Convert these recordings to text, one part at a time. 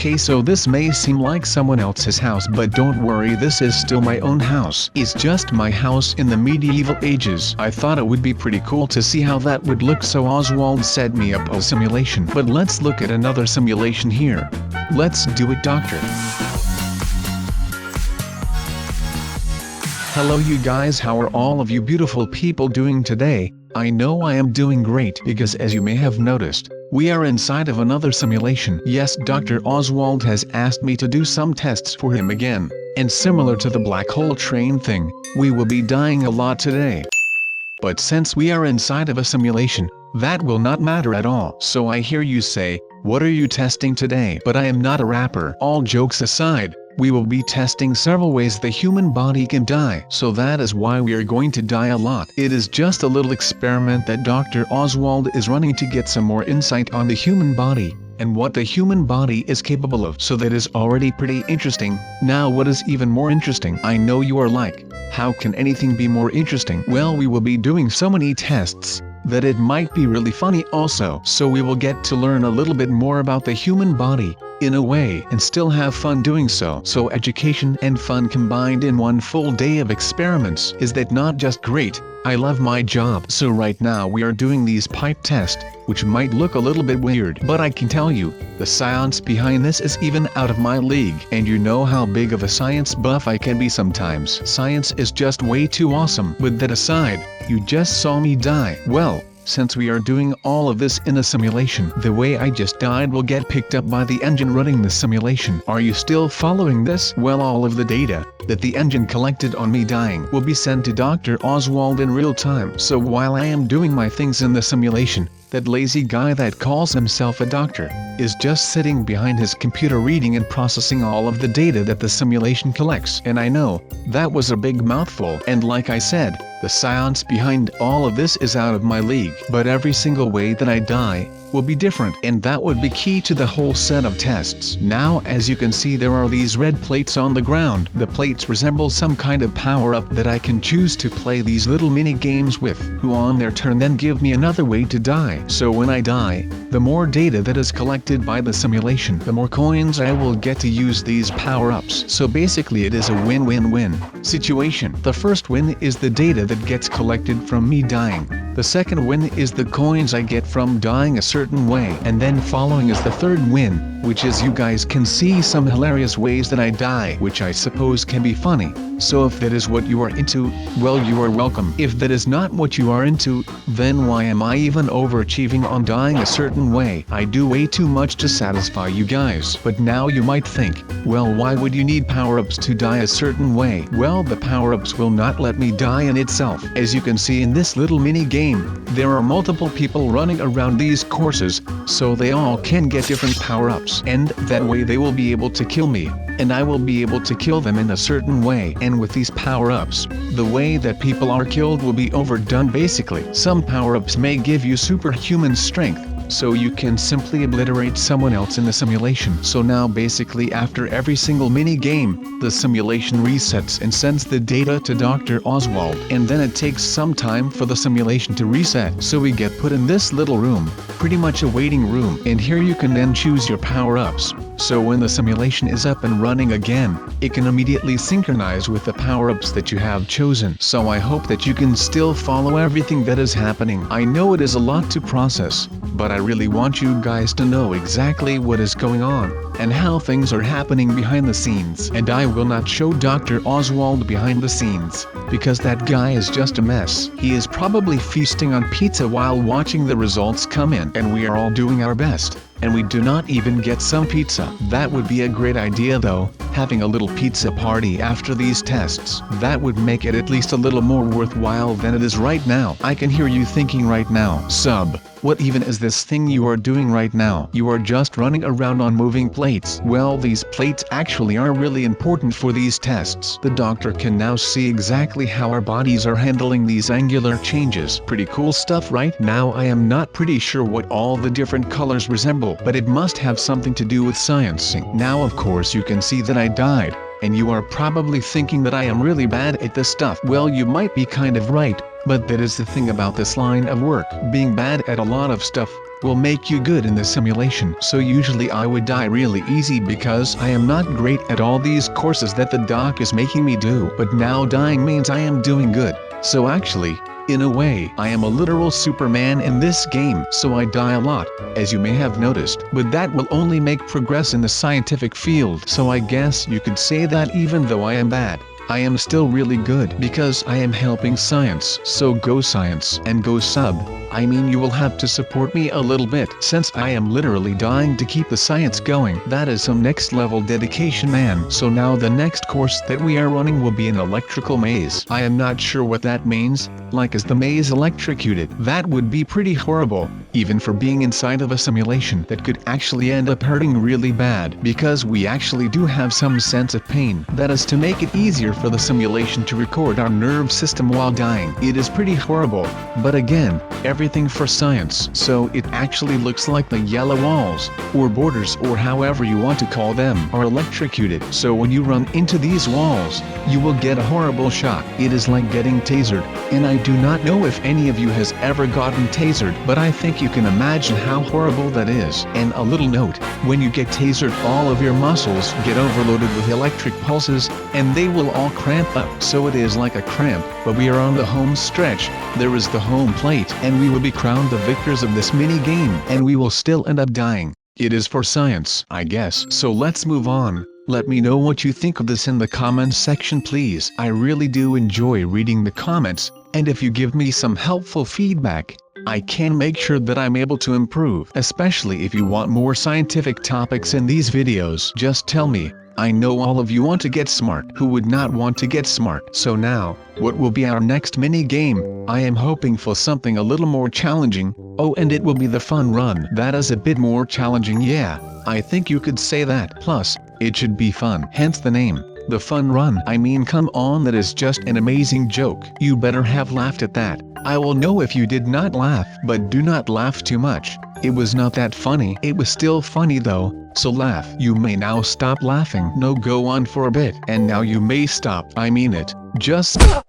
Okay, so this may seem like someone else's house, but don't worry, this is still my own house. It's just my house in the medieval ages. I thought it would be pretty cool to see how that would look, so Oswald set me up a simulation. But let's look at another simulation here. Let's do it, doctor. Hello you guys, how are all of you beautiful people doing today? I know I am doing great because, as you may have noticed, we are inside of another simulation. Yes, Dr. Oswald has asked me to do some tests for him again, and similar to the black hole train thing, we will be dying a lot today. But since we are inside of a simulation, that will not matter at all. So I hear you say, what are you testing today? But I am not a rapper. All jokes aside, we will be testing several ways the human body can die. So that is why we are going to die a lot. It is just a little experiment that Dr. Oswald is running to get some more insight on the human body, and what the human body is capable of. So that is already pretty interesting. Now what is even more interesting? I know you are like, how can anything be more interesting? Well, we will be doing so many tests that it might be really funny also. So we will get to learn a little bit more about the human body, in a way, and still have fun doing so. So education and fun combined in one full day of experiments. Is that not just great? I love my job. So right now we are doing these pipe tests, which might look a little bit weird, but I can tell you, the science behind this is even out of my league. And you know how big of a science buff I can be sometimes. Science is just way too awesome. With that aside, you just saw me die. Well, since we are doing all of this in a simulation, the way I just died will get picked up by the engine running the simulation. Are you still following this? Well, all of the data that the engine collected on me dying will be sent to Dr. Oswald in real time. So while I am doing my things in the simulation, that lazy guy that calls himself a doctor is just sitting behind his computer reading and processing all of the data that the simulation collects. And I know, that was a big mouthful. And like I said, the science behind all of this is out of my league. But every single way that I die will be different, and that would be key to the whole set of tests. Now, as you can see, there are these red plates on the ground. The plates resemble some kind of power-up that I can choose to play these little mini games with, who on their turn then give me another way to die. So when I die, the more data that is collected by the simulation, the more coins I will get to use these power-ups. So basically it is a win-win-win situation. The first win is the data that gets collected from me dying. The second win is the coins I get from dying a certain way. And then following is the third win, which is you guys can see some hilarious ways that I die, which I suppose can be funny. So if that is what you are into, well, you are welcome. If that is not what you are into, then why am I even overachieving on dying a certain way? I do way too much to satisfy you guys. But now you might think, well, why would you need power-ups to die a certain way? Well, the power-ups will not let me die in itself. As you can see in this little mini game, there are multiple people running around these courses, so they all can get different power-ups. And that way they will be able to kill me, and I will be able to kill them in a certain way. And with these power-ups, the way that people are killed will be overdone basically. Some power-ups may give you superhuman strength, so you can simply obliterate someone else in the simulation. So now basically after every single mini game, the simulation resets and sends the data to Dr. Oswald, and then it takes some time for the simulation to reset. So we get put in this little room, pretty much a waiting room, and here you can then choose your power-ups. So when the simulation is up and running again, it can immediately synchronize with the power-ups that you have chosen. So I hope that you can still follow everything that is happening. I know it is a lot to process, but I really want you guys to know exactly what is going on, and how things are happening behind the scenes. And I will not show Dr. Oswald behind the scenes, because that guy is just a mess. He is probably feasting on pizza while watching the results come in, and we are all doing our best, and we do not even get some pizza. That would be a great idea though, having a little pizza party after these tests. That would make it at least a little more worthwhile than it is right now. I can hear you thinking right now, Sub, what even is this thing you are doing right now? You are just running around on moving plates. Well, these plates actually are really important for these tests. The doctor can now see exactly how our bodies are handling these angular changes. Pretty cool stuff, right? Now I am not pretty sure what all the different colors resemble, but it must have something to do with sciencing. Now of course you can see that I died, and you are probably thinking that I am really bad at this stuff. Well, you might be kind of right, but that is the thing about this line of work. Being bad at a lot of stuff will make you good in the simulation. So usually I would die really easy because I am not great at all these courses that the doc is making me do. But now dying means I am doing good. So actually, in a way, I am a literal Superman in this game, so I die a lot, as you may have noticed. But that will only make progress in the scientific field. So I guess you could say that even though I am bad, I am still really good because I am helping science. So go science and go sub. I mean, you will have to support me a little bit since I am literally dying to keep the science going. That is some next level dedication, man. So now the next course that we are running will be an electrical maze. I am not sure what that means, like is the maze electrocuted? That would be pretty horrible, even for being inside of a simulation that could actually end up hurting really bad because we actually do have some sense of pain. That is to make it easier for the simulation to record our nerve system while dying. It is pretty horrible, but again, everything for science. So it actually looks like the yellow walls, or borders, or however you want to call them, are electrocuted. So when you run into these walls, you will get a horrible shock. It is like getting tasered, and I do not know if any of you has ever gotten tasered, but I think you can imagine how horrible that is. And a little note, when you get tasered, all of your muscles get overloaded with electric pulses, and they will all cramp up. So it is like a cramp, but we are on the home stretch. There is the home plate, and we will be crowned the victors of this mini game, and we will still end up dying. It is for science, I guess. So let's move on. Let me know what you think of this in the comments section, please. I really do enjoy reading the comments, and if you give me some helpful feedback, I can make sure that I'm able to improve. Especially if you want more scientific topics in these videos. Just tell me. I know all of you want to get smart. Who would not want to get smart? So now, what will be our next mini game? I am hoping for something a little more challenging. Oh, and it will be the fun run. That is a bit more challenging, yeah. I think you could say that. Plus, it should be fun. Hence the name. The fun run. I mean, come on, that is just an amazing joke. You better have laughed at that. I will know if you did not laugh, but do not laugh too much. It was not that funny. It was still funny though, so laugh. You may now stop laughing. No, go on for a bit. And now you may stop. I mean it. Just stop.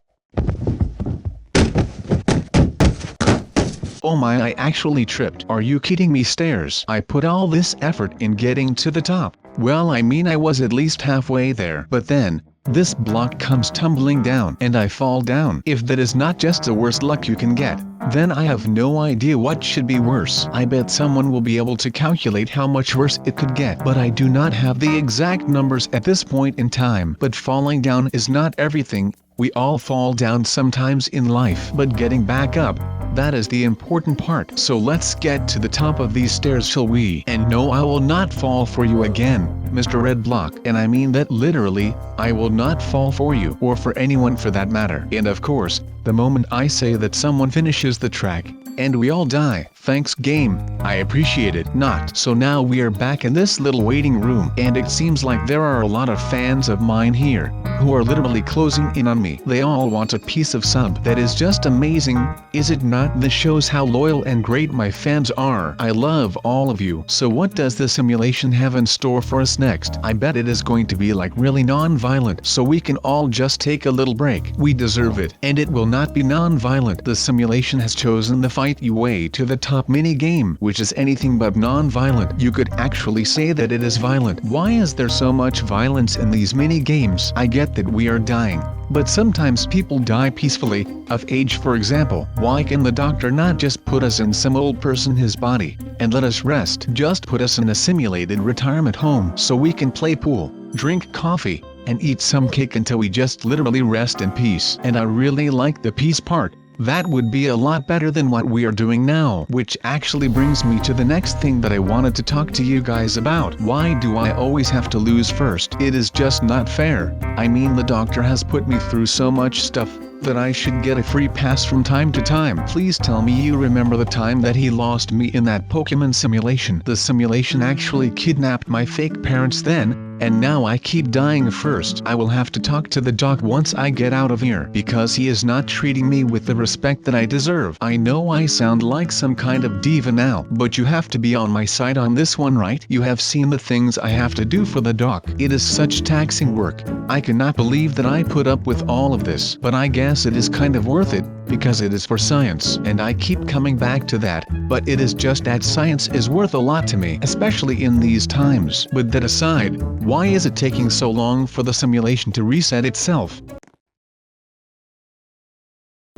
Oh my, I actually tripped. Are you kidding me? Stairs. I put all this effort in getting to the top. Well, I mean, I was at least halfway there. But then, this block comes tumbling down and I fall down. If that is not just the worst luck you can get, then I have no idea what should be worse. I bet someone will be able to calculate how much worse it could get. But I do not have the exact numbers at this point in time. But falling down is not everything. We all fall down sometimes in life. But getting back up, that is the important part. So let's get to the top of these stairs, shall we? And no, I will not fall for you again, Mr. Red Block. And I mean that literally. I will not fall for you, or for anyone for that matter. And of course, the moment I say that, someone finishes the track, and we all die. Thanks game, I appreciate it. Not. So now we are back in this little waiting room, and it seems like there are a lot of fans of mine here, who are literally closing in on me. They all want a piece of sub. That is just amazing, is it not? This shows how loyal and great my fans are. I love all of you. So what does the simulation have in store for us next? I bet it is going to be like really non-violent, so we can all just take a little break. We deserve it. And it will not be non-violent. The simulation has chosen the fight you way to the top mini game, which is anything but non-violent. You could actually say that it is violent. Why is there so much violence in these mini games? I get that we are dying, but sometimes people die peacefully, of age for example. Why can the doctor not just put us in some old person his body, and let us rest? Just put us in a simulated retirement home so we can play pool, drink coffee, and eat some cake until we just literally rest in peace. And I really like the peace part. That would be a lot better than what we are doing now. Which actually brings me to the next thing that I wanted to talk to you guys about. Why do I always have to lose first? It is just not fair. I mean, the doctor has put me through so much stuff that I should get a free pass from time to time. Please tell me you remember the time that he lost me in that Pokemon simulation. The simulation actually kidnapped my fake parents then, and now I keep dying first. I will have to talk to the doc once I get out of here, because he is not treating me with the respect that I deserve. I know I sound like some kind of diva now, but you have to be on my side on this one, right? You have seen the things I have to do for the doc. It is such taxing work. I cannot believe that I put up with all of this, but I guess it is kind of worth it, because it is for science, and I keep coming back to that, but it is just that science is worth a lot to me, especially in these times. But that aside, why is it taking so long for the simulation to reset itself?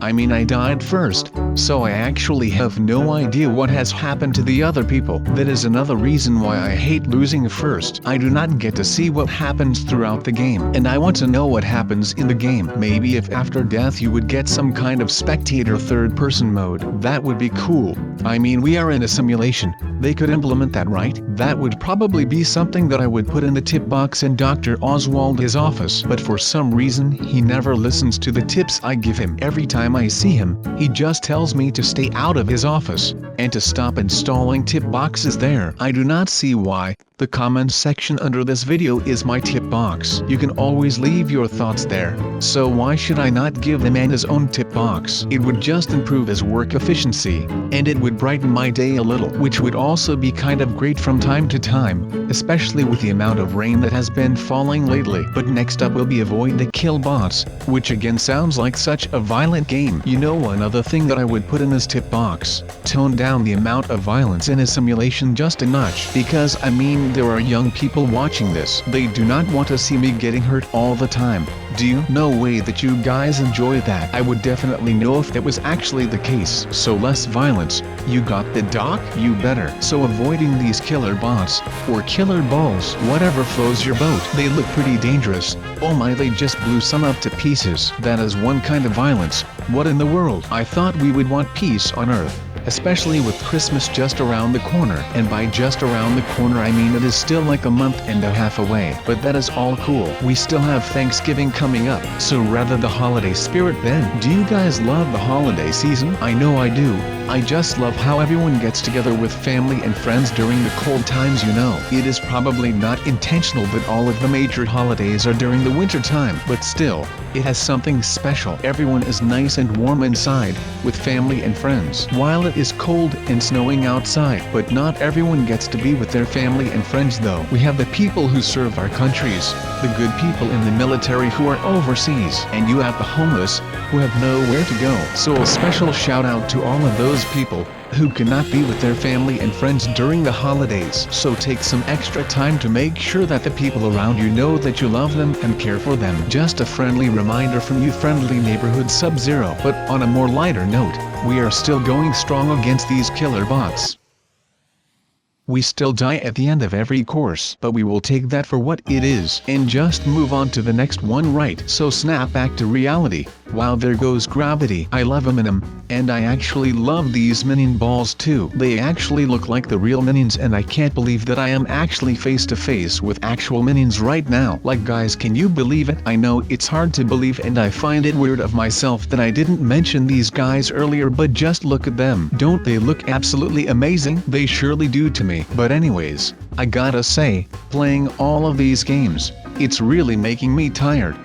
I mean, I died first, so I actually have no idea what has happened to the other people. That is another reason why I hate losing first. I do not get to see what happens throughout the game, and I want to know what happens in the game. Maybe if after death you would get some kind of spectator third-person mode, that would be cool. I mean, we are in a simulation. They could implement that, right? That would probably be something that I would put in the tip box in Dr. Oswald's office, but for some reason he never listens to the tips I give him. Every time I see him, he just tells me to stay out of his office, and to stop installing tip boxes there. I do not see why. The comments section under this video is my tip box. You can always leave your thoughts there, so why should I not give the man his own tip box? It would just improve his work efficiency, and it would brighten my day a little, which would also be kind of great from time to time, especially with the amount of rain that has been falling lately. But next up will be avoid the kill boss, which again sounds like such a violent game. You know, another thing that I would put in this tip box, tone down the amount of violence in a simulation just a notch, because I mean, there are young people watching this. They do not want to see me getting hurt all the time. Do you? No way that you guys enjoy that. I would definitely know if that was actually the case. So less violence. You got the doc? You better. So avoiding these killer bots, or killer balls, whatever flows your boat. They look pretty dangerous. Oh my, they just blew some up to pieces. That is one kind of violence. What in the world? I thought we would want peace on Earth, especially with Christmas just around the corner. And by just around the corner I mean it is still like a month and a half away. But that is all cool. We still have Thanksgiving coming up, so rather the holiday spirit then. Do you guys love the holiday season? I know I do. I just love how everyone gets together with family and friends during the cold times, you know. It is probably not intentional that all of the major holidays are during the winter time, but still, it has something special. Everyone is nice and warm inside, with family and friends, while it is cold and snowing outside. But not everyone gets to be with their family and friends though. We have the people who serve our countries, the good people in the military who are overseas, and you have the homeless, who have nowhere to go. So a special shout out to all of those people who cannot be with their family and friends during the holidays. So take some extra time to make sure that the people around you know that you love them and care for them. Just a friendly reminder from you, friendly neighborhood Sub-Zero. But on a more lighter note, we are still going strong against these killer bots. We still die at the end of every course, but we will take that for what it is and just move on to the next one, right? So snap back to reality. Wow, there goes gravity. I love Eminem, and I actually love these minion balls too. They actually look like the real minions, and I can't believe that I am actually face to face with actual minions right now. Like, guys, can you believe it? I know it's hard to believe, and I find it weird of myself that I didn't mention these guys earlier, but just look at them. Don't they look absolutely amazing? They surely do to me. But anyways, I gotta say, playing all of these games, it's really making me tired.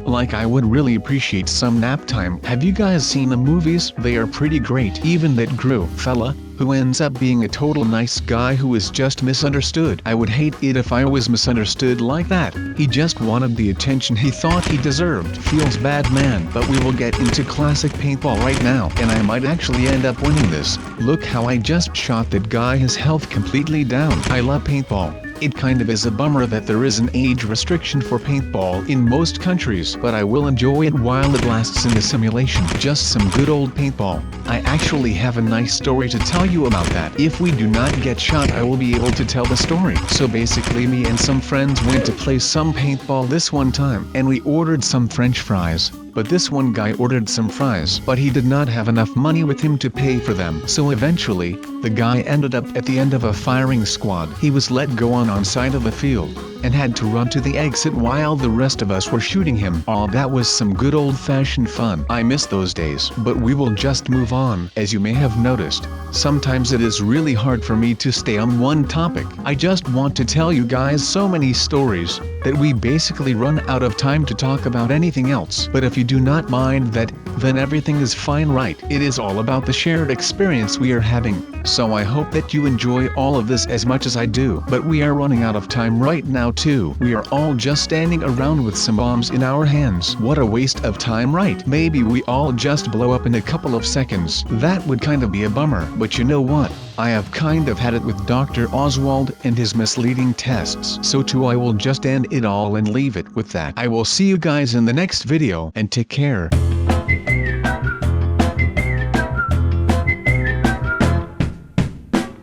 Like, I would really appreciate some nap time. Have you guys seen the movies? They are pretty great. Even that Gru fella, who ends up being a total nice guy who is just misunderstood. I would hate it if I was misunderstood like that. He just wanted the attention he thought he deserved. Feels bad, man. But we will get into classic paintball right now, and I might actually end up winning this. Look how I just shot that guy, his health completely down. I love paintball. It kind of is a bummer that there is an age restriction for paintball in most countries, but I will enjoy it while it lasts in the simulation. Just some good old paintball. I actually have a nice story to tell you about that. If we do not get shot, I will be able to tell the story. So basically, me and some friends went to play some paintball this one time, and we ordered some French fries. But this one guy ordered some fries, but he did not have enough money with him to pay for them. So eventually, the guy ended up at the end of a firing squad. He was let go on side of the field. and had to run to the exit while the rest of us were shooting him. Aw, that was some good old-fashioned fun. I miss those days. But we will just move on. As you may have noticed, sometimes it is really hard for me to stay on one topic. I just want to tell you guys so many stories that we basically run out of time to talk about anything else. But if you do not mind that, then everything is fine, right? It is all about the shared experience we are having. So I hope that you enjoy all of this as much as I do. But we are running out of time right now too. We are all just standing around with some bombs in our hands. What a waste of time, right? Maybe we all just blow up in a couple of seconds. That would kind of be a bummer. But you know what? I have kind of had it with Dr. Oswald and his misleading tests. So too I will just end it all and leave it with that. I will see you guys in the next video and take care.